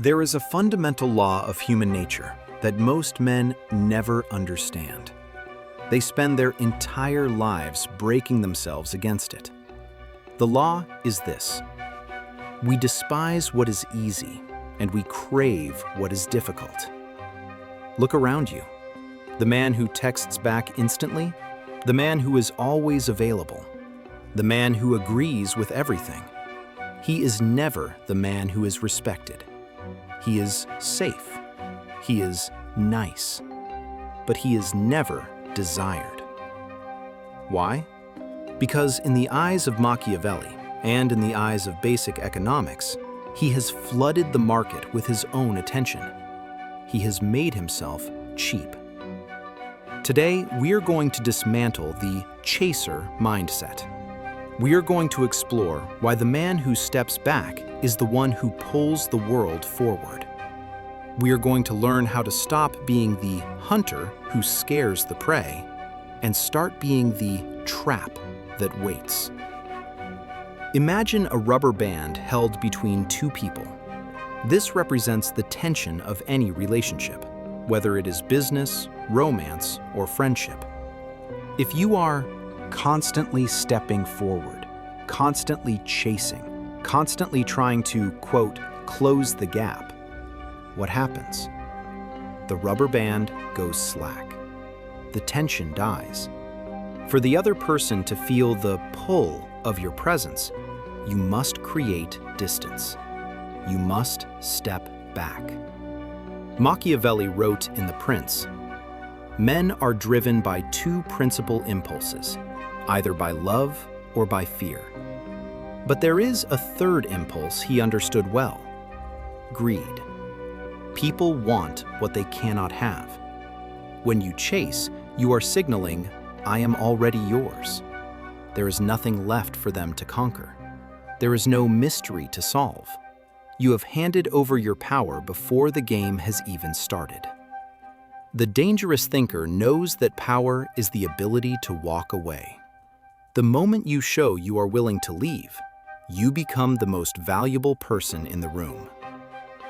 There is a fundamental law of human nature that most men never understand. They spend their entire lives breaking themselves against it. The law is this: we despise what is easy, and we crave what is difficult. Look around you. The man who texts back instantly, the man who is always available, the man who agrees with everything. He is never the man who is respected. He is safe. He is nice. But he is never desired. Why? Because in the eyes of Machiavelli and in the eyes of basic economics, he has flooded the market with his own attention. He has made himself cheap. Today, we are going to dismantle the chaser mindset. We are going to explore why the man who steps back is the one who pulls the world forward. We are going to learn how to stop being the hunter who scares the prey and start being the trap that waits. Imagine a rubber band held between two people. This represents the tension of any relationship, whether it is business, romance, or friendship. If you are constantly stepping forward, constantly chasing, constantly trying to, quote, close the gap, what happens? The rubber band goes slack. The tension dies. For the other person to feel the pull of your presence, you must create distance. You must step back. Machiavelli wrote in The Prince, "Men are driven by two principal impulses, either by love or by fear. But there is a third impulse he understood well: greed. People want what they cannot have. When you chase, you are signaling, 'I am already yours.' There is nothing left for them to conquer. There is no mystery to solve. You have handed over your power before the game has even started." The dangerous thinker knows that power is the ability to walk away. The moment you show you are willing to leave, you become the most valuable person in the room.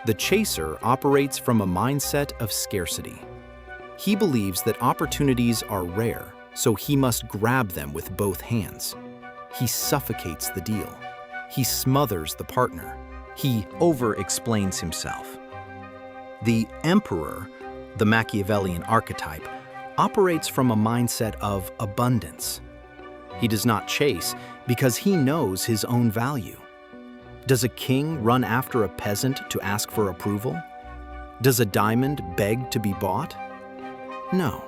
The chaser operates from a mindset of scarcity. He believes that opportunities are rare, so he must grab them with both hands. He suffocates the deal. He smothers the partner. He over-explains himself. The emperor, the Machiavellian archetype, operates from a mindset of abundance. He does not chase because he knows his own value. Does a king run after a peasant to ask for approval? Does a diamond beg to be bought? No.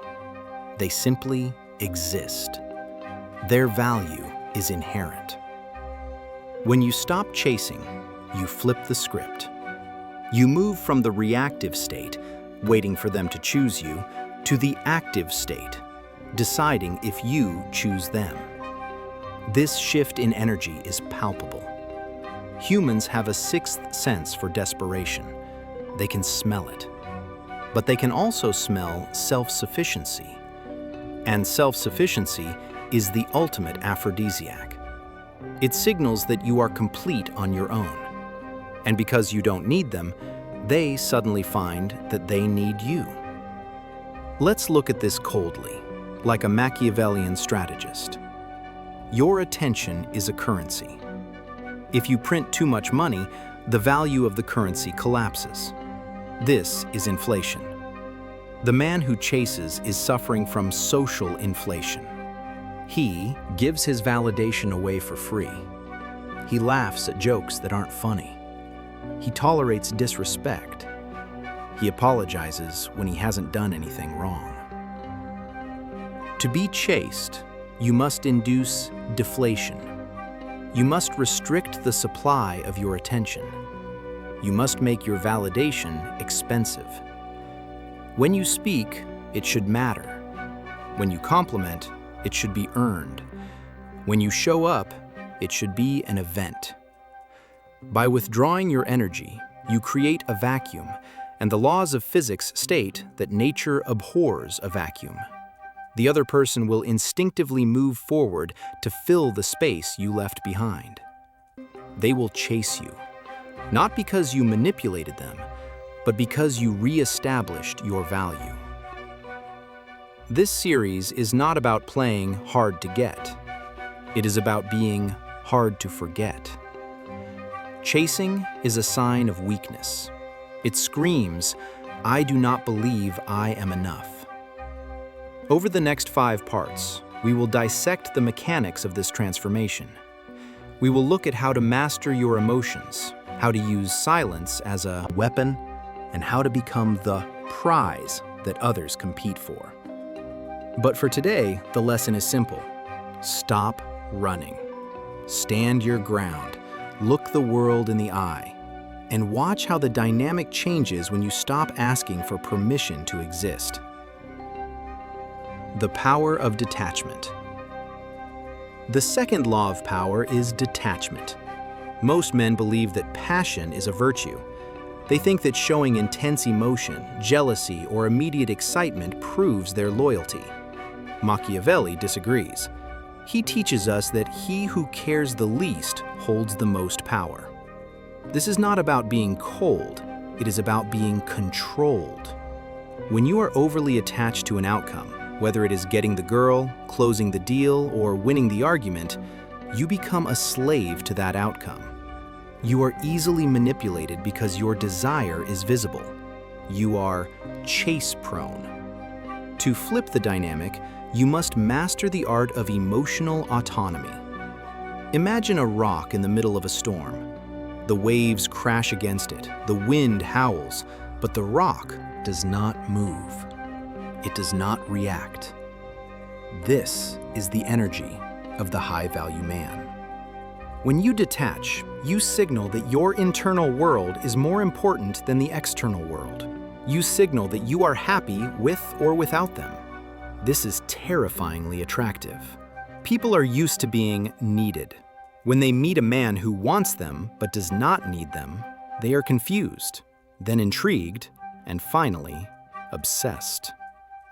They simply exist. Their value is inherent. When you stop chasing, you flip the script. You move from the reactive state, waiting for them to choose you, to the active state, deciding if you choose them. This shift in energy is palpable. Humans have a sixth sense for desperation. They can smell it. But they can also smell self-sufficiency. And self-sufficiency is the ultimate aphrodisiac. It signals that you are complete on your own. And because you don't need them, they suddenly find that they need you. Let's look at this coldly, like a Machiavellian strategist. Your attention is a currency. If you print too much money, the value of the currency collapses. This is inflation. The man who chases is suffering from social inflation. He gives his validation away for free. He laughs at jokes that aren't funny. He tolerates disrespect. He apologizes when he hasn't done anything wrong. To be chased, you must induce deflation. You must restrict the supply of your attention. You must make your validation expensive. When you speak, it should matter. When you compliment, it should be earned. When you show up, it should be an event. By withdrawing your energy, you create a vacuum, and the laws of physics state that nature abhors a vacuum. The other person will instinctively move forward to fill the space you left behind. They will chase you, not because you manipulated them, but because you re-established your value. This series is not about playing hard to get. It is about being hard to forget. Chasing is a sign of weakness. It screams, "I do not believe I am enough." Over the next 5 parts, we will dissect the mechanics of this transformation. We will look at how to master your emotions, how to use silence as a weapon, and how to become the prize that others compete for. But for today, the lesson is simple. Stop running. Stand your ground. Look the world in the eye. And watch how the dynamic changes when you stop asking for permission to exist. The power of detachment. The second law of power is detachment. Most men believe that passion is a virtue. They think that showing intense emotion, jealousy, or immediate excitement proves their loyalty. Machiavelli disagrees. He teaches us that he who cares the least holds the most power. This is not about being cold, it is about being controlled. When you are overly attached to an outcome, whether it is getting the girl, closing the deal, or winning the argument, you become a slave to that outcome. You are easily manipulated because your desire is visible. You are chase-prone. To flip the dynamic, you must master the art of emotional autonomy. Imagine a rock in the middle of a storm. The waves crash against it, the wind howls, but the rock does not move. It does not react. This is the energy of the high-value man. When you detach, you signal that your internal world is more important than the external world. You signal that you are happy with or without them. This is terrifyingly attractive. People are used to being needed. When they meet a man who wants them but does not need them, they are confused, then intrigued, and finally, obsessed.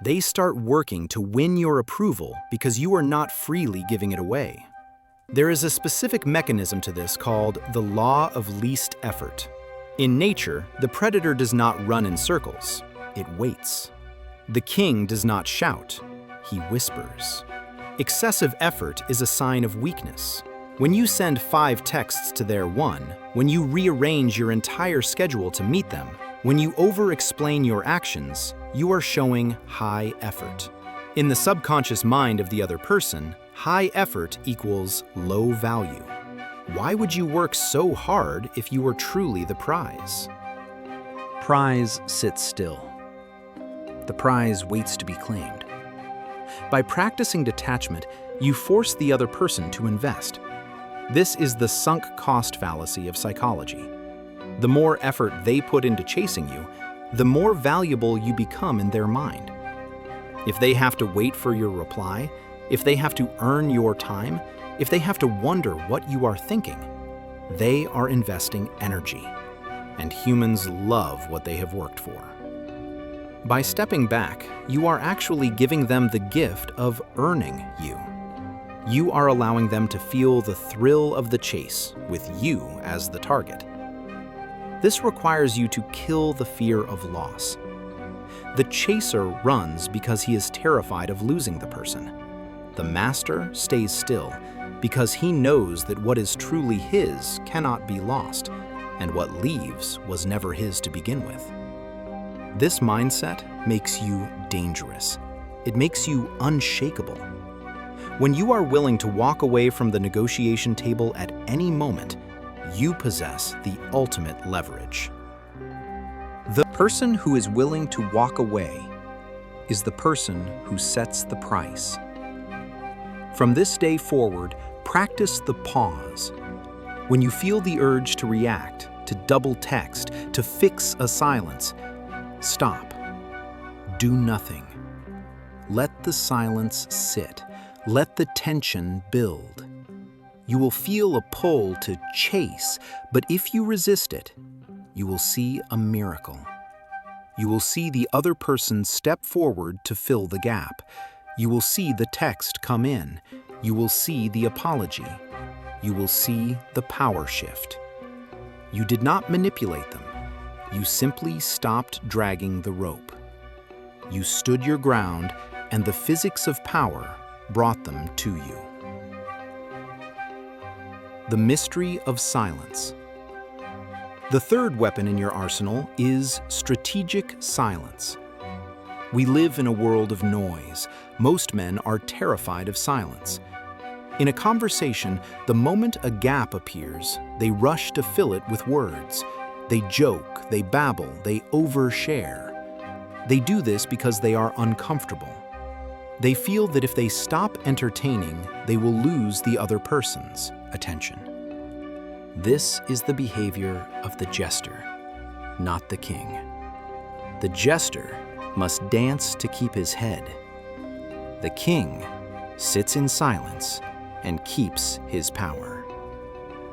They start working to win your approval because you are not freely giving it away. There is a specific mechanism to this called the law of least effort. In nature, the predator does not run in circles, it waits. The king does not shout, he whispers. Excessive effort is a sign of weakness. When you send 5 texts to their 1, when you rearrange your entire schedule to meet them, when you over-explain your actions, you are showing high effort. In the subconscious mind of the other person, high effort equals low value. Why would you work so hard if you were truly the prize? Prize sits still. The prize waits to be claimed. By practicing detachment, you force the other person to invest. This is the sunk cost fallacy of psychology. The more effort they put into chasing you, the more valuable you become in their mind. If they have to wait for your reply, if they have to earn your time, if they have to wonder what you are thinking, they are investing energy. And humans love what they have worked for. By stepping back, you are actually giving them the gift of earning you. You are allowing them to feel the thrill of the chase with you as the target. This requires you to kill the fear of loss. The chaser runs because he is terrified of losing the person. The master stays still because he knows that what is truly his cannot be lost, and what leaves was never his to begin with. This mindset makes you dangerous. It makes you unshakable. When you are willing to walk away from the negotiation table at any moment, you possess the ultimate leverage. The person who is willing to walk away is the person who sets the price. From this day forward, practice the pause. When you feel the urge to react, to double text, to fix a silence, stop. Do nothing. Let the silence sit. Let the tension build. You will feel a pull to chase, but if you resist it, you will see a miracle. You will see the other person step forward to fill the gap. You will see the text come in. You will see the apology. You will see the power shift. You did not manipulate them. You simply stopped dragging the rope. You stood your ground, and the physics of power brought them to you. The mystery of silence. The third weapon in your arsenal is strategic silence. We live in a world of noise. Most men are terrified of silence. In a conversation, the moment a gap appears, they rush to fill it with words. They joke, they babble, they overshare. They do this because they are uncomfortable. They feel that if they stop entertaining, they will lose the other person's attention. This is the behavior of the jester, not the king. The jester must dance to keep his head. The king sits in silence and keeps his power.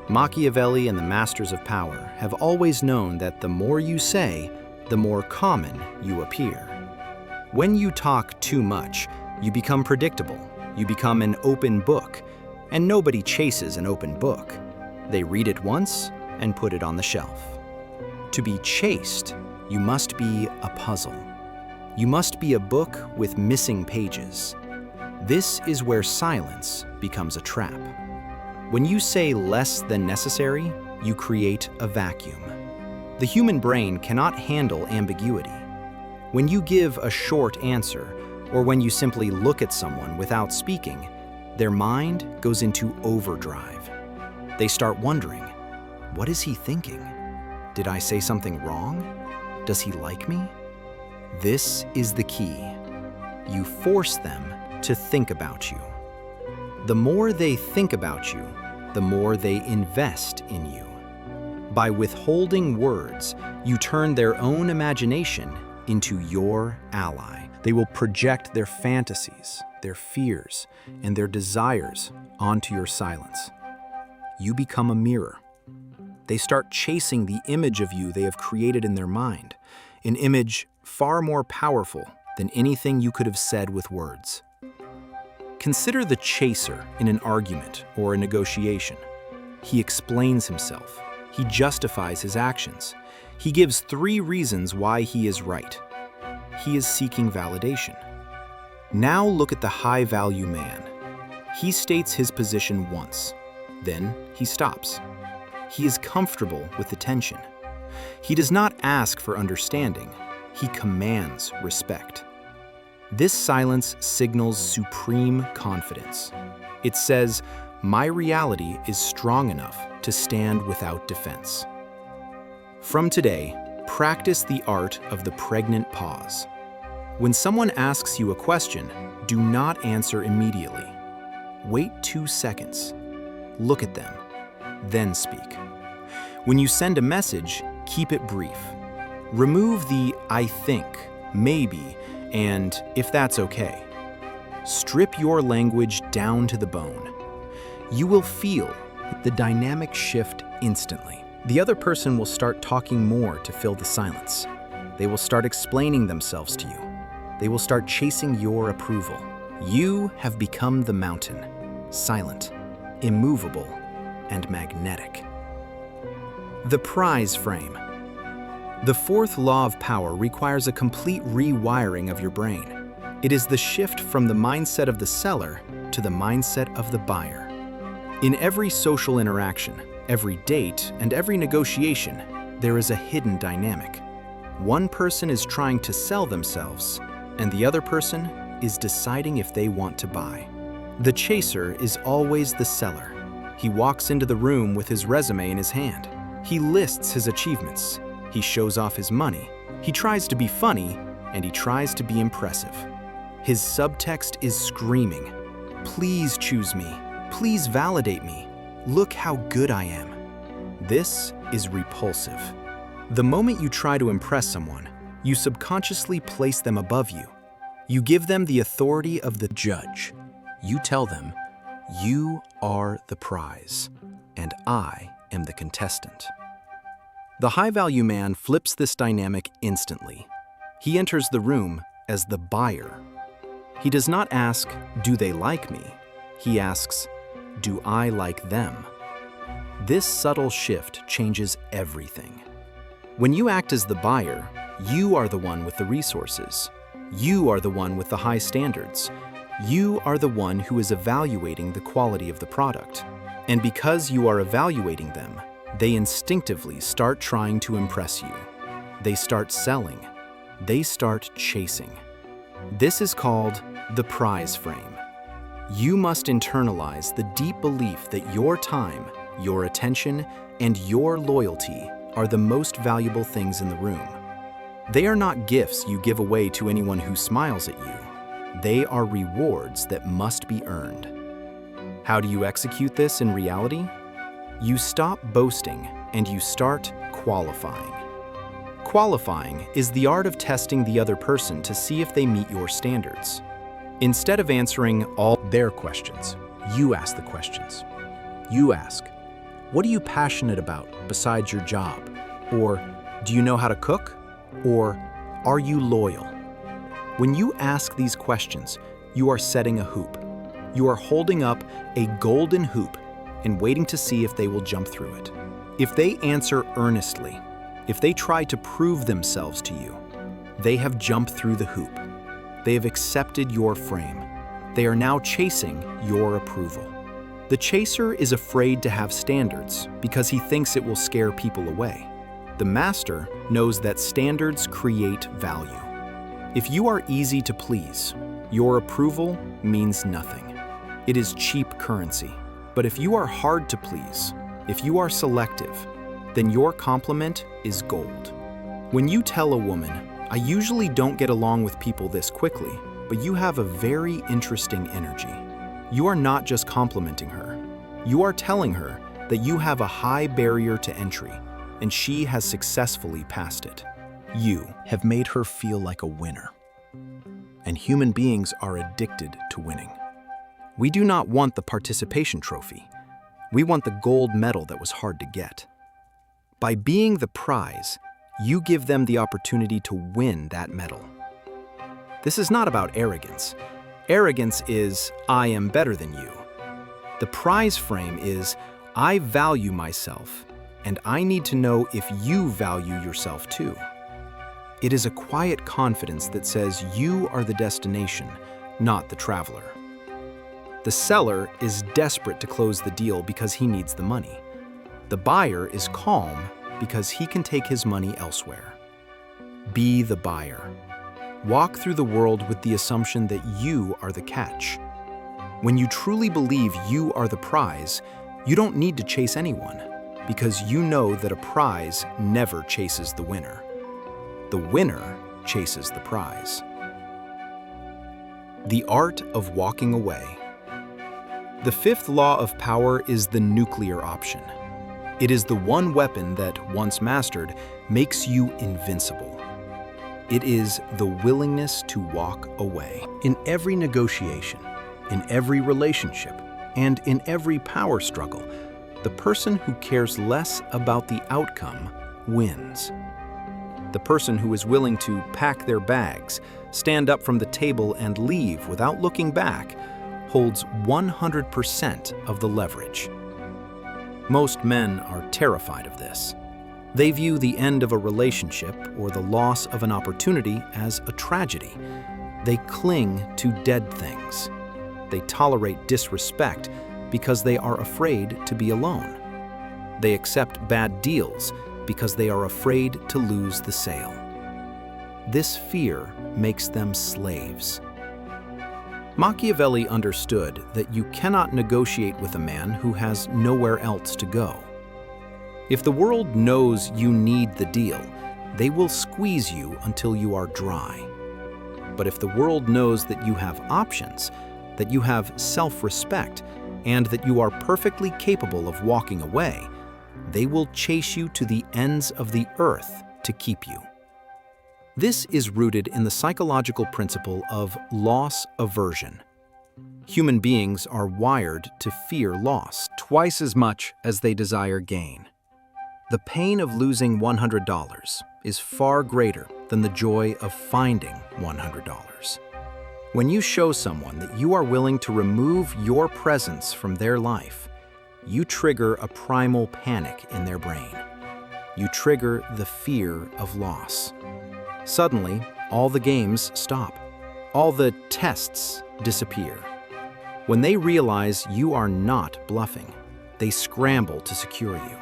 Machiavelli and the masters of power have always known that the more you say, the more common you appear. When you talk too much, you become predictable. You become an open book, and nobody chases an open book. They read it once and put it on the shelf. To be chased, you must be a puzzle. You must be a book with missing pages. This is where silence becomes a trap. When you say less than necessary, you create a vacuum. The human brain cannot handle ambiguity. When you give a short answer, or when you simply look at someone without speaking, their mind goes into overdrive. They start wondering, what is he thinking? Did I say something wrong? Does he like me? This is the key. You force them to think about you. The more they think about you, the more they invest in you. By withholding words, you turn their own imagination into your ally. They will project their fantasies, their fears, and their desires onto your silence. You become a mirror. They start chasing the image of you they have created in their mind, an image far more powerful than anything you could have said with words. Consider the chaser in an argument or a negotiation. He explains himself. He justifies his actions. He gives 3 reasons why he is right. He is seeking validation. Now look at the high-value man. He states his position once. Then he stops. He is comfortable with the tension. He does not ask for understanding. He commands respect. This silence signals supreme confidence. It says, my reality is strong enough to stand without defense. From today, practice the art of the pregnant pause. When someone asks you a question, do not answer immediately. Wait 2 seconds. Look at them, then speak. When you send a message, keep it brief. Remove the I think, maybe, and if that's okay. Strip your language down to the bone. You will feel the dynamic shift instantly. The other person will start talking more to fill the silence. They will start explaining themselves to you. They will start chasing your approval. You have become the mountain, silent, immovable, and magnetic. The prize frame. The 4th law of power requires a complete rewiring of your brain. It is the shift from the mindset of the seller to the mindset of the buyer. In every social interaction, every date, and every negotiation, there is a hidden dynamic. One person is trying to sell themselves, and the other person is deciding if they want to buy. The chaser is always the seller. He walks into the room with his resume in his hand. He lists his achievements. He shows off his money. He tries to be funny, and he tries to be impressive. His subtext is screaming, "Please choose me. Please validate me. Look how good I am." This is repulsive. The moment you try to impress someone, you subconsciously place them above you. You give them the authority of the judge. You tell them, "You are the prize, and I am the contestant." The high-value man flips this dynamic instantly. He enters the room as the buyer. He does not ask, "Do they like me?" He asks, "Do I like them?" This subtle shift changes everything. When you act as the buyer, you are the one with the resources. You are the one with the high standards. You are the one who is evaluating the quality of the product. And because you are evaluating them, they instinctively start trying to impress you. They start selling. They start chasing. This is called the prize frame. You must internalize the deep belief that your time, your attention, and your loyalty are the most valuable things in the room. They are not gifts you give away to anyone who smiles at you. They are rewards that must be earned. How do you execute this in reality? You stop boasting and you start qualifying. Qualifying is the art of testing the other person to see if they meet your standards. Instead of answering all their questions, you ask the questions. You ask, what are you passionate about besides your job? Or, do you know how to cook? Or, are you loyal? When you ask these questions, you are setting a hoop. You are holding up a golden hoop and waiting to see if they will jump through it. If they answer earnestly, if they try to prove themselves to you, they have jumped through the hoop. They have accepted your frame. They are now chasing your approval. The chaser is afraid to have standards because he thinks it will scare people away. The master knows that standards create value. If you are easy to please, your approval means nothing. It is cheap currency. But if you are hard to please, if you are selective, then your compliment is gold. When you tell a woman, I usually don't get along with people this quickly, but you have a very interesting energy. You are not just complimenting her. You are telling her that you have a high barrier to entry, and she has successfully passed it. You have made her feel like a winner. And human beings are addicted to winning. We do not want the participation trophy. We want the gold medal that was hard to get. By being the prize, you give them the opportunity to win that medal. This is not about arrogance. Arrogance is, I am better than you. The prize frame is, I value myself, and I need to know if you value yourself too. It is a quiet confidence that says you are the destination, not the traveler. The seller is desperate to close the deal because he needs the money. The buyer is calm because he can take his money elsewhere. Be the buyer. Walk through the world with the assumption that you are the catch. When you truly believe you are the prize, you don't need to chase anyone because you know that a prize never chases the winner. The winner chases the prize. The art of walking away. The fifth law of power is the nuclear option. It is the one weapon that, once mastered, makes you invincible. It is the willingness to walk away. In every negotiation, in every relationship, and in every power struggle, the person who cares less about the outcome wins. The person who is willing to pack their bags, stand up from the table, and leave without looking back holds 100% of the leverage. Most men are terrified of this. They view the end of a relationship or the loss of an opportunity as a tragedy. They cling to dead things. They tolerate disrespect because they are afraid to be alone. They accept bad deals because they are afraid to lose the sale. This fear makes them slaves. Machiavelli understood that you cannot negotiate with a man who has nowhere else to go. If the world knows you need the deal, they will squeeze you until you are dry. But if the world knows that you have options, that you have self-respect, and that you are perfectly capable of walking away, they will chase you to the ends of the earth to keep you. This is rooted in the psychological principle of loss aversion. Human beings are wired to fear loss twice as much as they desire gain. The pain of losing $100 is far greater than the joy of finding $100. When you show someone that you are willing to remove your presence from their life, you trigger a primal panic in their brain. you trigger the fear of loss. Suddenly, all the games stop. All the tests disappear. When they realize you are not bluffing, they scramble to secure you.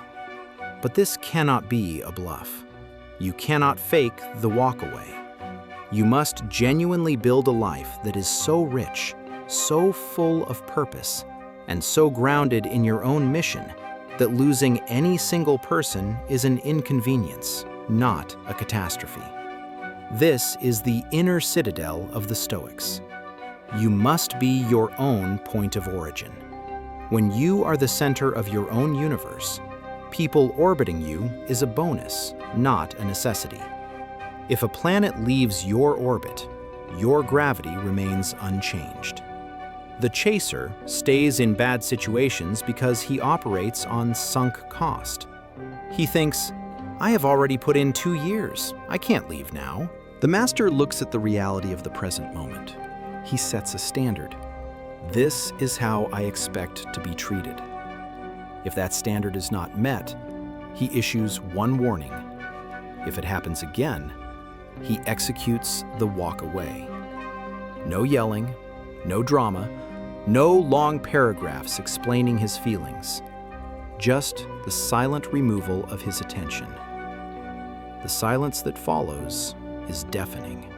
But this cannot be a bluff. You cannot fake the walkaway. You must genuinely build a life that is so rich, so full of purpose, and so grounded in your own mission that losing any single person is an inconvenience, not a catastrophe. This is the inner citadel of the Stoics. You must be your own point of origin. When you are the center of your own universe, people orbiting you is a bonus, not a necessity. If a planet leaves your orbit, your gravity remains unchanged. The chaser stays in bad situations because he operates on sunk cost. He thinks, I have already put in 2 years. I can't leave now. The master looks at the reality of the present moment. He sets a standard. This is how I expect to be treated. If that standard is not met, he issues one warning. If it happens again, he executes the walk away. No yelling, no drama, no long paragraphs explaining his feelings. Just the silent removal of his attention. The silence that follows is deafening.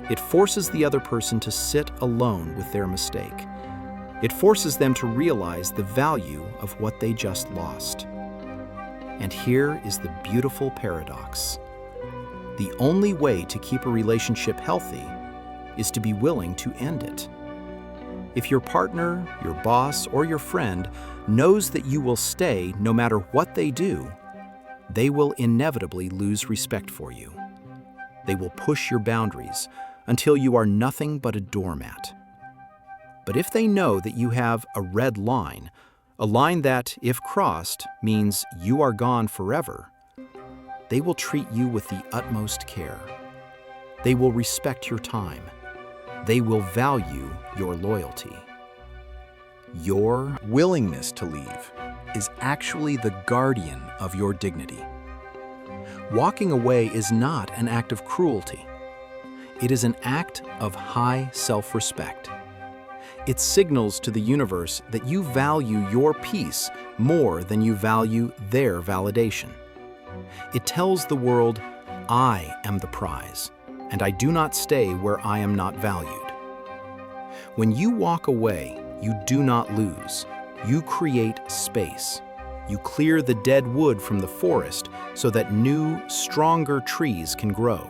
It forces the other person to sit alone with their mistake. It forces them to realize the value of what they just lost. And here is the beautiful paradox. The only way to keep a relationship healthy is to be willing to end it. If your partner, your boss, or your friend knows that you will stay no matter what they do, they will inevitably lose respect for you. They will push your boundaries until you are nothing but a doormat. But if they know that you have a red line, a line that, if crossed, means you are gone forever, they will treat you with the utmost care. They will respect your time. They will value your loyalty. Your willingness to leave is actually the guardian of your dignity. Walking away is not an act of cruelty. It is an act of high self-respect. It signals to the universe that you value your peace more than you value their validation. It tells the world, I am the prize, and I do not stay where I am not valued. When you walk away, you do not lose. You create space. You clear the dead wood from the forest so that new, stronger trees can grow.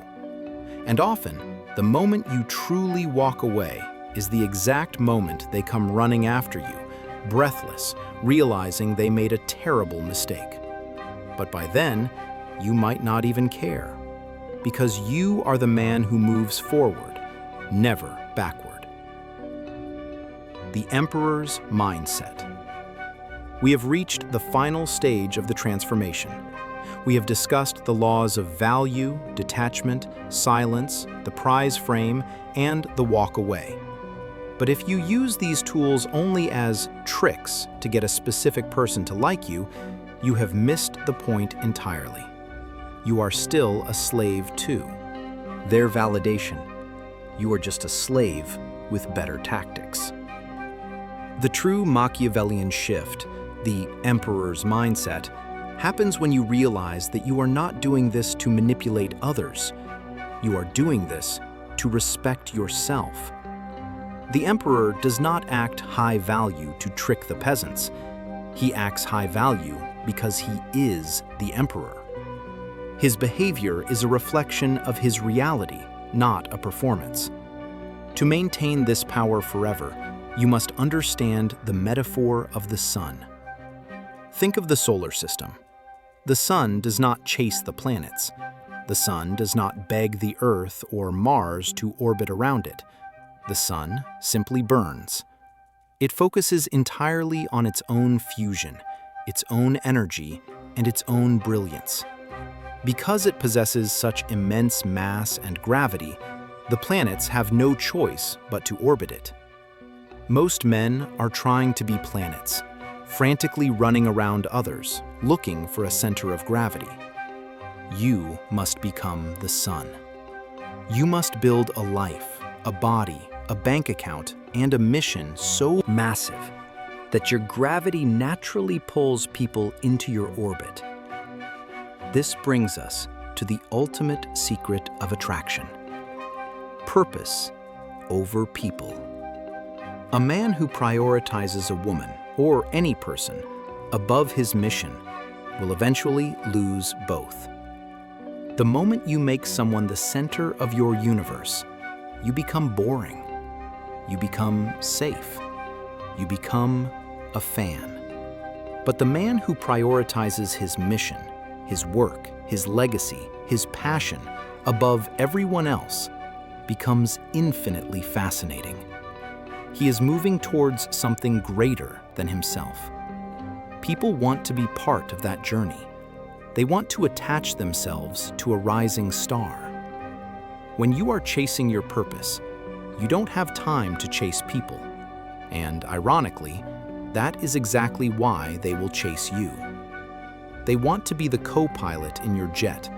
And often, the moment you truly walk away is the exact moment they come running after you, breathless, realizing they made a terrible mistake. But by then, you might not even care, because you are the man who moves forward, never backward. The Emperor's Mindset. We have reached the final stage of the transformation. We have discussed the laws of value, detachment, silence, the prize frame, and the walk away. But if you use these tools only as tricks to get a specific person to like you, you have missed the point entirely. You are still a slave to their validation. You are just a slave with better tactics. The true Machiavellian shift, the Emperor's Mindset, happens when you realize that you are not doing this to manipulate others. You are doing this to respect yourself. The Emperor does not act high value to trick the peasants. He acts high value because he is the Emperor. His behavior is a reflection of his reality, not a performance. To maintain this power forever, you must understand the metaphor of the sun. Think of the solar system. The sun does not chase the planets. The sun does not beg the Earth or Mars to orbit around it. The sun simply burns. It focuses entirely on its own fusion, its own energy, and its own brilliance. Because it possesses such immense mass and gravity, the planets have no choice but to orbit it. Most men are trying to be planets, frantically running around others, looking for a center of gravity. You must become the sun. You must build a life, a body, a bank account, and a mission so massive that your gravity naturally pulls people into your orbit. This brings us to the ultimate secret of attraction: purpose over people. A man who prioritizes a woman, or any person, above his mission will eventually lose both. The moment you make someone the center of your universe, you become boring. You become safe. You become a fan. But the man who prioritizes his mission, his work, his legacy, his passion above everyone else becomes infinitely fascinating. He is moving towards something greater than himself. People want to be part of that journey. They want to attach themselves to a rising star. When you are chasing your purpose, you don't have time to chase people. And ironically, that is exactly why they will chase you. They want to be the co-pilot in your jet,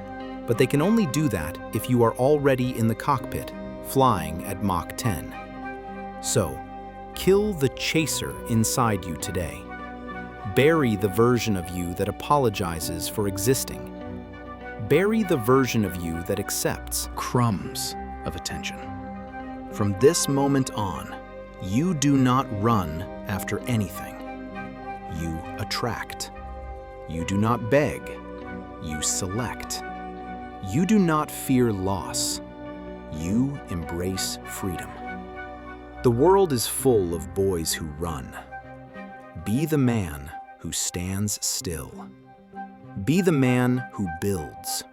but they can only do that if you are already in the cockpit, flying at Mach 10. So, kill the chaser inside you today. Bury the version of you that apologizes for existing. Bury the version of you that accepts crumbs of attention. From this moment on, you do not run after anything. You attract. You do not beg. You select. You do not fear loss. You embrace freedom. The world is full of boys who run. Be the man who stands still. Be the man who builds.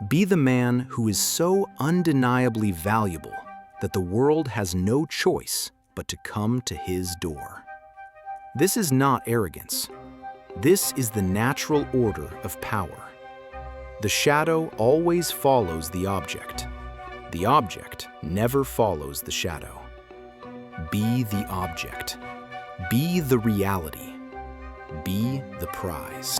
Be the man who is so undeniably valuable that the world has no choice but to come to his door. This is not arrogance. This is the natural order of power. The shadow always follows the object. The object never follows the shadow. Be the object. Be the reality. Be the prize.